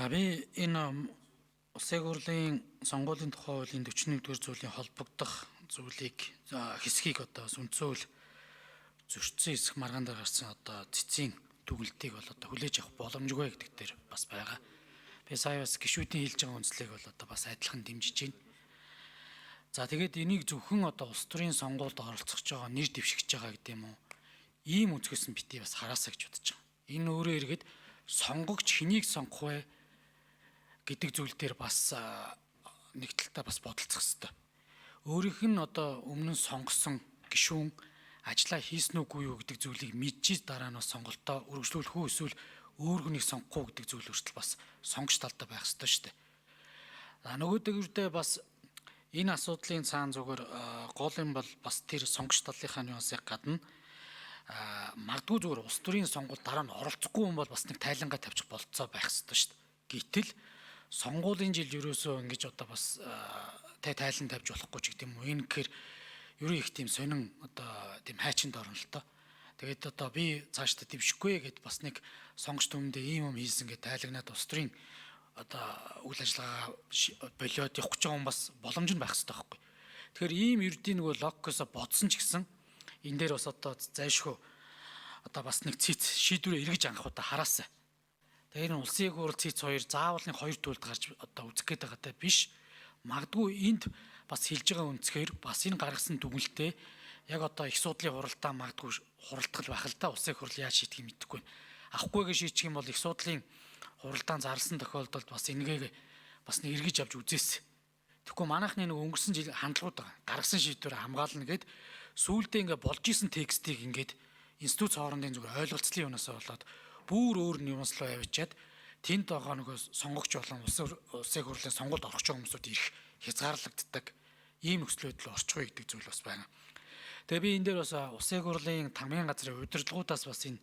За би энэ улсын хурлын сонгуулийн тухай хуулийн 41-р зүйлийн холбогдох зүйлийг хэсгийг одоо үндсөөл зөрчсөн хэсэг маргаан дээр гарсан одоо цэцгийн дүгнэлтийг бол одоо хүлээж авах боломжгүй гэдэг дээр бас байгаа. Би сая бас гишүүдийн хэлж байгаа үндслийг бол одоо бас адилхан дэмжиж байна. За тэгээд энийг зөвхөн одоо улс төрийн сонгуульд оролцож байгаа нэр дэвшигч байгаа гэдэг юм уу? Ийм үзэсгэлэн битгий бас хараасаа гэж бодож байгаа. Энэ өөрөө эргээд сонгогч хэнийг сонгох вэ гэдэг зүйл дээр бас нэг талтай бас бодолцох хэрэгтэй. Өөрийнх нь одоо өмнө нь сонгосон гишүүн ажиллаа хийсэн үгүй юу гэдэг зүйлийг мэдчихэж дараа нь сонголтоо үргэлжлүүлэх үү эсвэл өөр хүнийг сонгох уу гэдэг зүйл өөрчлөлт бас сонгогч талдаа байх хэрэгтэй шүү дээ. Нөгөөдөгөрдөө бас энэ асуудлын цаана зүгээр гол юм бол бас тэр сонгогч талынхаа нюансыг гадна магадгүй зүгээр улс төрийн сонгуульд дараа нь оролцохгүй юм бол бас нэг тайлангаа тавьчих болцоо байх хэрэгтэй шүү дээ. Гэтэл сонгуулийн жил ерөөсөө ингэж одоо бас тайлан тавьж болохгүй ч гэдэм үү. Энэ гэхээр ерөө их тийм сонин одоо тийм хайчинд орно л тоо. Тэгээд одоо би цаашдаа дэвшихгүй гэд бас нэг сонгогч түмэндээ ийм юм хийсэн гэж тайлагнаад улс төрийн одоо үйл ажиллагаа болиод явах гэж байгаа юм бас боломж нь байх хэрэгтэй байхгүй. Тэгэхээр ийм ердийн нөгөө логикосоо бодсон ч гэсэн энэ дээр бас одоо зайшгүй одоо бас нэг цэц шийдвэрээ эргэж анхах удаа хараасаа. Тэгэхээр энэ улсын хурл цэц хоёр заавал нэг хоёр төлд гарч одоо үзэх гээд байгаатай биш. Магадгүй энд бас хэлж байгаа үнцгээр бас энэ гаргасан дүгнэлтээ яг одоо их судлын хуралдаа магадгүй хуралдах байх л да. Улсын хурл яаж шийдгийг мэдэхгүй. Авахгүйгээ шийдчих юм бол их судлын хуралдаан зарласан тохиолдолд бас энэгээ бас нэг эргэж авч үзээсэй. Тэгэхгүй манайхны нэг өнгөрсөн жил хандлагууд гаргасан шийдвэрээ хамгаална гэд сүүлдээ ингээ болж исэн текстийг ингээд институт хоорондын зүгээр ойлголцлын юунаас болоод бүр өөр нь юмс руу явуулчаад тэнд байгаа нөгөө сонгогч болон улсын хурлын сонгуульд орох хүмүүсүүд ирэх хязгаарлагддаг ийм нөхцөл байдал орчихгүй гэдэг зүйл бас байна. Тэгээ би энэ дээр бас улсын хурлын тамгын газрын удирдлагуудаас бас энэ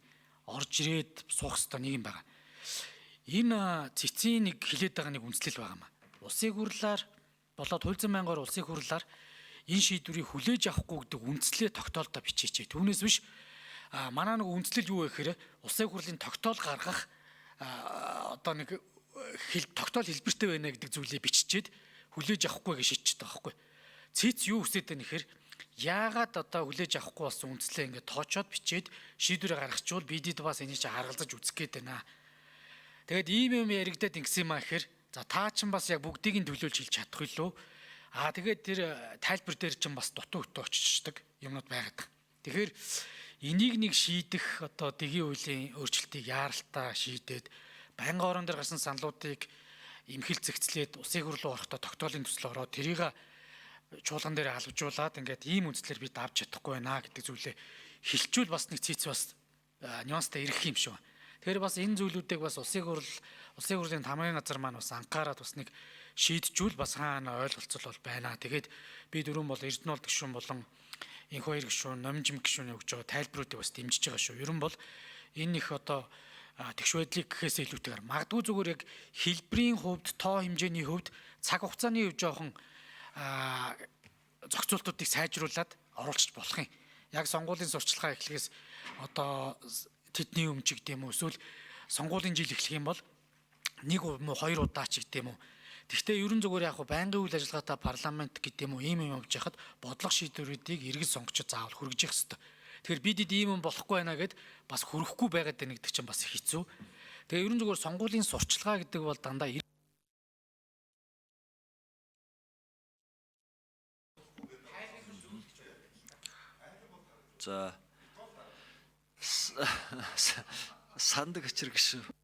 орж ирээд суух хэрэгтэй нэг юм байна. Энэ цэцгийн нэг хилээд байгаа нэг үндслэл байгаа юм. Улсын хурлаар болоод хууль зүйн байнгаар улсын хурлаар энэ шийдвэрийг хүлээж авахгүй гэдэг үндслээ тогтоолдоо бичээч. Түүнээс биш манай нэг үндслэл юу вэ гэхээр улсын хурлын тогтоол гаргах одоо нэг тогтоол хэлбэртэй байна гэдэг зүйлийг биччихээд хүлээж авахгүй гэж шийдчихэж байгаа байхгүй. Цэц юу хүсэж байна гэхээр яагаад одоо хүлээж авахгүй болсон үндслээ ингээд тоочоод бичээд шийдвэрээ гаргачвал бидэд бас энийг чи харгалзаж үзэх гээд байна. Тэгээд ийм юм яригадад ингэсэн юм аа гэхээр за таа чин бас яг бүгдийг нь төлөөлж хэлж чадах билүү? Тэгээд тэр тайлбар дээр чинь бас дутуу хөтөө очичдаг юмнууд байгаад. Тэгэхээр энийг нэг шийдэх одоо дэгийн хуулийн өөрчлөлтийг яаралтай шийдээд байнгын орон дээр гарсан саналуудыг эмхэл зэгцлээд улсын хурл руу орохдоо тогтоолын төсөл ороод тэрийг чуулган дээр албажуулаад ингээд ийм үндслээр бид авч чадахгүй байна гэдэг зүйлээ хэлчүүл бас нэг цэц бас нюанстай ирэх юм шиг. Тэгэхээр бас энэ зүйлүүдийг бас улсын хурлын тамгын газар маань бас анхаарад бас нэг шийджүүл бас хаана ойлголцол бол байна. Тэгээд би дөрөв бол Эрдэнэт гишүүн болон энх хоёр гишүүн, номжим гишүүн өгж байгаа тайлбаруудыг бас дэмжиж байгаа шүү. Ерөн бол энэ их одоо тэгш байдлыг гэхээс илүүтэйгээр магадгүй зүгээр яг хэлбэрийн хувьд, тоо хэмжээний хувьд, цаг хугацааны хувьд жоохон зохицуултуудыг сайжруулад оруулчих болох юм. Яг сонгуулийн сурчлагаа эхлэхээс одоо тэдний өмч гэдэг юм уу эсвэл сонгуулийн жил эхлэх юм бол нэг уу хоёр удаа ч гэдэг юм уу. Гэхдээ ерөн зүгээр яг байнгын үйл ажиллагаатай парламент гэдэг юм уу ийм юм явж хахад бодлого шийдвэрүүдийг иргэд сонгогчид заавал хүргэж явах хэрэгтэй. Тэгэхээр бидэд ийм юм болохгүй байна гэд бас хүрхгүй байгаад байна гэдэг чинь бас хэцүү. Тэгээ ерөн зүгээр сонгуулийн сурчлагаа гэдэг бол дандаа за сандаг очир гişүү